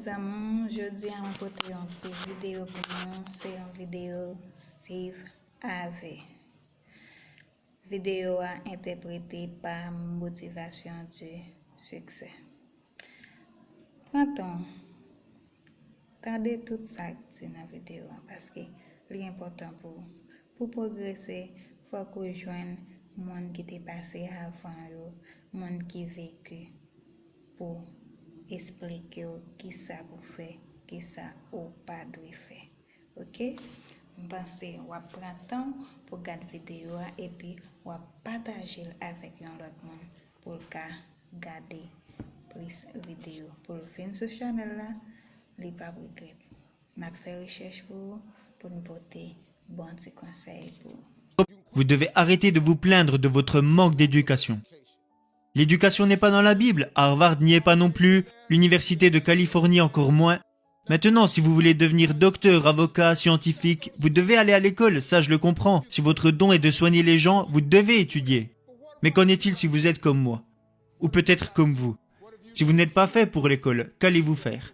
mes amours, je dis à mon côté une petite vidéo pour nous, c'est une vidéo Steve Harvey. Vidéo interprétée par Motivation du succès. Prenons, tendez tout ça dans la vidéo parce que l'important pour progresser, il faut que je joigne le monde qui est passé avant, le monde qui vécu pour expliquer qui ça pour faire, qui ça ou pas doit faire. OK? Pensez, on va prendre temps pour regarder la vidéo et puis on va partager avec l'autre monde pour garder plus vidéo. Pour venir sur ce channel là, les pas regret. On a fait recherche pour nous porter bon petits conseils pour. Vous devez arrêter de vous plaindre de votre manque d'éducation. L'éducation n'est pas dans la Bible, Harvard n'y est pas non plus, l'Université de Californie encore moins. Maintenant, si vous voulez devenir docteur, avocat, scientifique, vous devez aller à l'école, ça je le comprends. Si votre don est de soigner les gens, vous devez étudier. Mais qu'en est-il si vous êtes comme moi? Ou peut-être comme vous? Si vous n'êtes pas fait pour l'école, qu'allez-vous faire?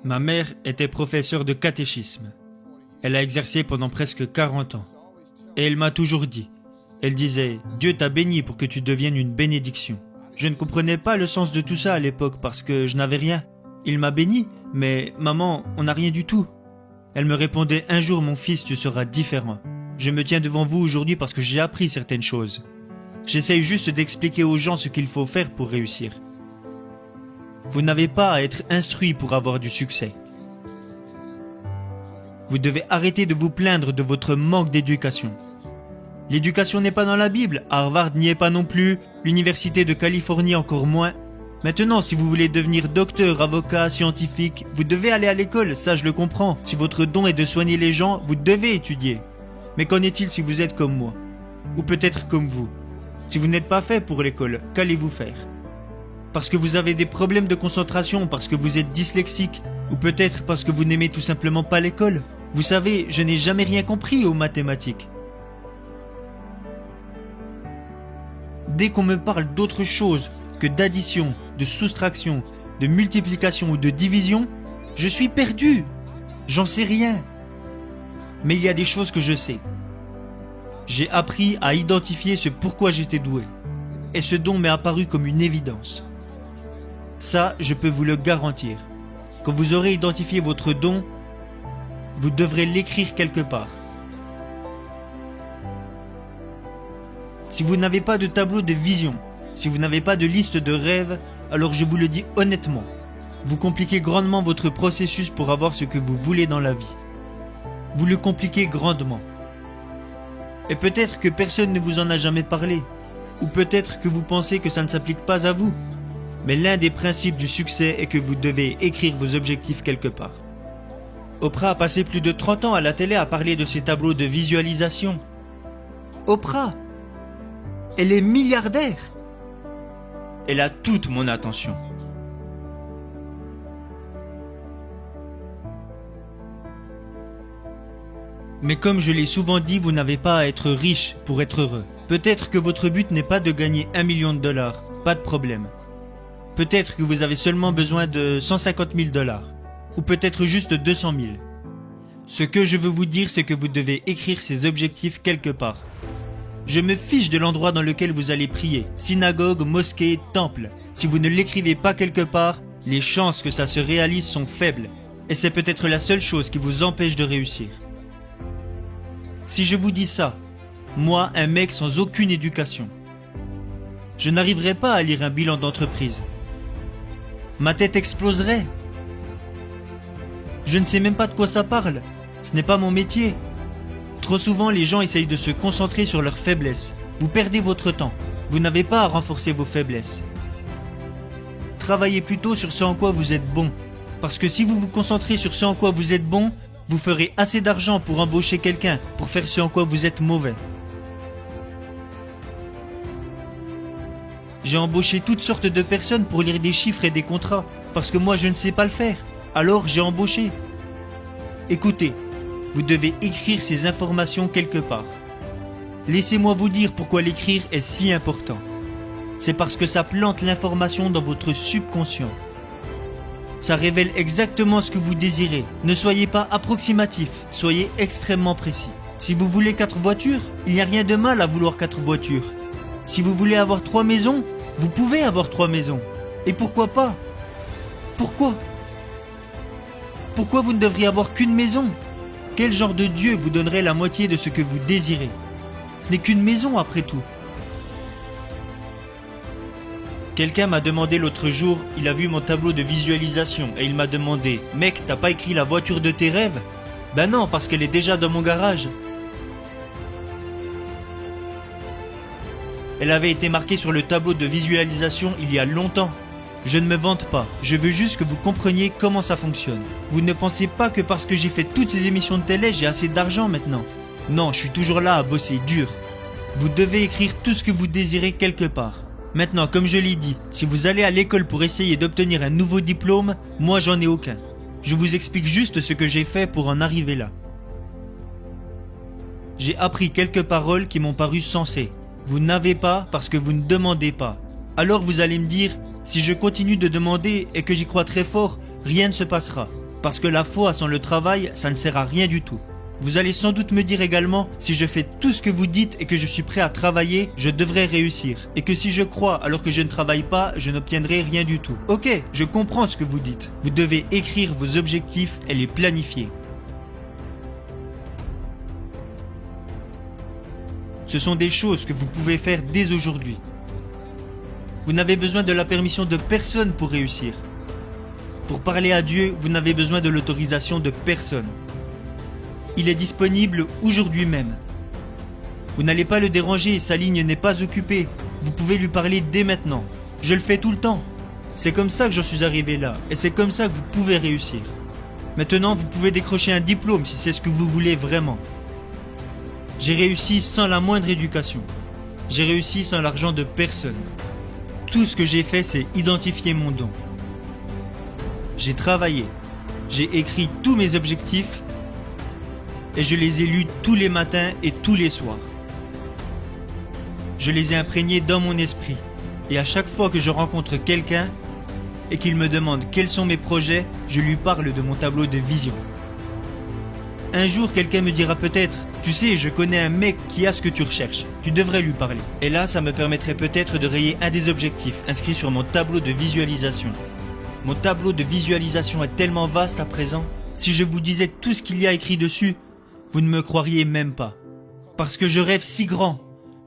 Ma mère était professeure de catéchisme. Elle a exercé pendant presque 40 ans. Et elle m'a toujours dit, elle disait, Dieu t'a béni pour que tu deviennes une bénédiction. Je ne comprenais pas le sens de tout ça à l'époque parce que je n'avais rien. Il m'a béni, mais maman, on n'a rien du tout. Elle me répondait, un jour mon fils, tu seras différent. Je me tiens devant vous aujourd'hui parce que j'ai appris certaines choses. J'essaye juste d'expliquer aux gens ce qu'il faut faire pour réussir. Vous n'avez pas à être instruit pour avoir du succès. Vous devez arrêter de vous plaindre de votre manque d'éducation. L'éducation n'est pas dans la Bible, Harvard n'y est pas non plus, l'Université de Californie encore moins. Maintenant, si vous voulez devenir docteur, avocat, scientifique, vous devez aller à l'école, ça je le comprends. Si votre don est de soigner les gens, vous devez étudier. Mais qu'en est-il si vous êtes comme moi? Ou peut-être comme vous? Si vous n'êtes pas fait pour l'école, qu'allez-vous faire? Parce que vous avez des problèmes de concentration, parce que vous êtes dyslexique, ou peut-être parce que vous n'aimez tout simplement pas l'école. Vous savez, je n'ai jamais rien compris aux mathématiques. Dès qu'on me parle d'autre chose que d'addition, de soustraction, de multiplication ou de division, je suis perdu. J'en sais rien. Mais il y a des choses que je sais. J'ai appris à identifier ce pourquoi j'étais doué. Et ce don m'est apparu comme une évidence. Ça, je peux vous le garantir. Quand vous aurez identifié votre don, vous devrez l'écrire quelque part. Si vous n'avez pas de tableau de vision, si vous n'avez pas de liste de rêves, alors je vous le dis honnêtement, vous compliquez grandement votre processus pour avoir ce que vous voulez dans la vie. Vous le compliquez grandement. Et peut-être que personne ne vous en a jamais parlé, ou peut-être que vous pensez que ça ne s'applique pas à vous. Mais l'un des principes du succès est que vous devez écrire vos objectifs quelque part. Oprah a passé plus de 30 ans à la télé à parler de ses tableaux de visualisation. Oprah, elle est milliardaire. Elle a toute mon attention. Mais comme je l'ai souvent dit, vous n'avez pas à être riche pour être heureux. Peut-être que votre but n'est pas de gagner $1 million, pas de problème. Peut-être que vous avez seulement besoin de $150 000, ou peut-être juste 200 000. Ce que je veux vous dire, c'est que vous devez écrire ces objectifs quelque part. Je me fiche de l'endroit dans lequel vous allez prier, synagogue, mosquée, temple. Si vous ne l'écrivez pas quelque part, les chances que ça se réalise sont faibles, et c'est peut-être la seule chose qui vous empêche de réussir. Si je vous dis ça, moi, un mec sans aucune éducation, je n'arriverai pas à lire un bilan d'entreprise. Ma tête exploserait. Je ne sais même pas de quoi ça parle. Ce n'est pas mon métier. Trop souvent, les gens essayent de se concentrer sur leurs faiblesses. Vous perdez votre temps. Vous n'avez pas à renforcer vos faiblesses. Travaillez plutôt sur ce en quoi vous êtes bon. Parce que si vous vous concentrez sur ce en quoi vous êtes bon, vous ferez assez d'argent pour embaucher quelqu'un pour faire ce en quoi vous êtes mauvais. J'ai embauché toutes sortes de personnes pour lire des chiffres et des contrats, parce que moi je ne sais pas le faire. Alors j'ai embauché. Écoutez, vous devez écrire ces informations quelque part. Laissez-moi vous dire pourquoi l'écrire est si important. C'est parce que ça plante l'information dans votre subconscient. Ça révèle exactement ce que vous désirez. Ne soyez pas approximatif, soyez extrêmement précis. Si vous voulez 4 voitures, il n'y a rien de mal à vouloir 4 voitures. Si vous voulez avoir 3 maisons, vous pouvez avoir 3 maisons. Et pourquoi pas? Pourquoi? Pourquoi vous ne devriez avoir qu'une maison? Quel genre de Dieu vous donnerait la moitié de ce que vous désirez? Ce n'est qu'une maison après tout. Quelqu'un m'a demandé l'autre jour, il a vu mon tableau de visualisation et il m'a demandé « Mec, t'as pas écrit la voiture de tes rêves ?» Ben non, parce qu'elle est déjà dans mon garage. Elle avait été marquée sur le tableau de visualisation il y a longtemps. Je ne me vante pas, je veux juste que vous compreniez comment ça fonctionne. Vous ne pensez pas que parce que j'ai fait toutes ces émissions de télé, j'ai assez d'argent maintenant. Non, je suis toujours là à bosser dur. Vous devez écrire tout ce que vous désirez quelque part. Maintenant, comme je l'ai dit, si vous allez à l'école pour essayer d'obtenir un nouveau diplôme, moi j'en ai aucun. Je vous explique juste ce que j'ai fait pour en arriver là. J'ai appris quelques paroles qui m'ont paru sensées. Vous n'avez pas parce que vous ne demandez pas. Alors vous allez me dire, si je continue de demander et que j'y crois très fort, rien ne se passera. Parce que la foi sans le travail, ça ne sert à rien du tout. Vous allez sans doute me dire également, si je fais tout ce que vous dites et que je suis prêt à travailler, je devrais réussir. Et que si je crois alors que je ne travaille pas, je n'obtiendrai rien du tout. Ok, je comprends ce que vous dites. Vous devez écrire vos objectifs et les planifier. Ce sont des choses que vous pouvez faire dès aujourd'hui. Vous n'avez besoin de la permission de personne pour réussir. Pour parler à Dieu, vous n'avez besoin de l'autorisation de personne. Il est disponible aujourd'hui même. Vous n'allez pas le déranger, sa ligne n'est pas occupée. Vous pouvez lui parler dès maintenant. Je le fais tout le temps. C'est comme ça que j'en suis arrivé là, et c'est comme ça que vous pouvez réussir. Maintenant, vous pouvez décrocher un diplôme si c'est ce que vous voulez vraiment. J'ai réussi sans la moindre éducation. J'ai réussi sans l'argent de personne. Tout ce que j'ai fait, c'est identifier mon don. J'ai travaillé. J'ai écrit tous mes objectifs et je les ai lus tous les matins et tous les soirs. Je les ai imprégnés dans mon esprit. Et à chaque fois que je rencontre quelqu'un et qu'il me demande quels sont mes projets, je lui parle de mon tableau de vision. Un jour, quelqu'un me dira peut-être « Tu sais, je connais un mec qui a ce que tu recherches. Tu devrais lui parler. » Et là, ça me permettrait peut-être de rayer un des objectifs inscrits sur mon tableau de visualisation. Mon tableau de visualisation est tellement vaste à présent. Si je vous disais tout ce qu'il y a écrit dessus, vous ne me croiriez même pas. Parce que je rêve si grand.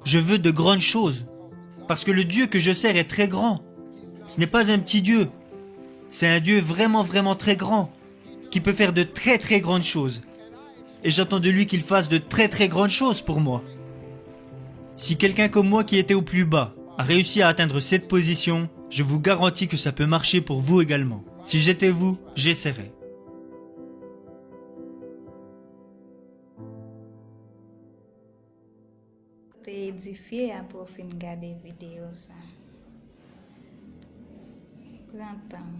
Je veux de grandes choses. Parce que le Dieu que je sers est très grand. Ce n'est pas un petit Dieu. C'est un Dieu vraiment, vraiment très grand, qui peut faire de très, très grandes choses. Et j'attends de lui qu'il fasse de très, très grandes choses pour moi. Si quelqu'un comme moi qui était au plus bas a réussi à atteindre cette position, je vous garantis que ça peut marcher pour vous également. Si j'étais vous, j'essaierais. T'es édifié après fin regarder vidéo ça. Prends temps,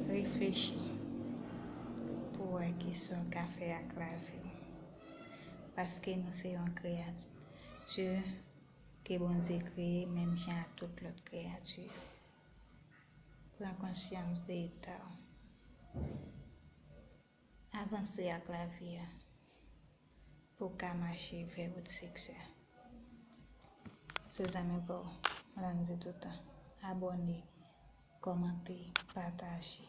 réfléchis pour voir qui sont café à clavier. Parce que nous sommes créatures que bon Dieu créé même gens à toute l'autre créature. Prends conscience de l'état. Avancez à clavier pour qu'à marcher vers votre sexe. C'est amis pour l'année tout le temps. Abonnez, commentez, partagez.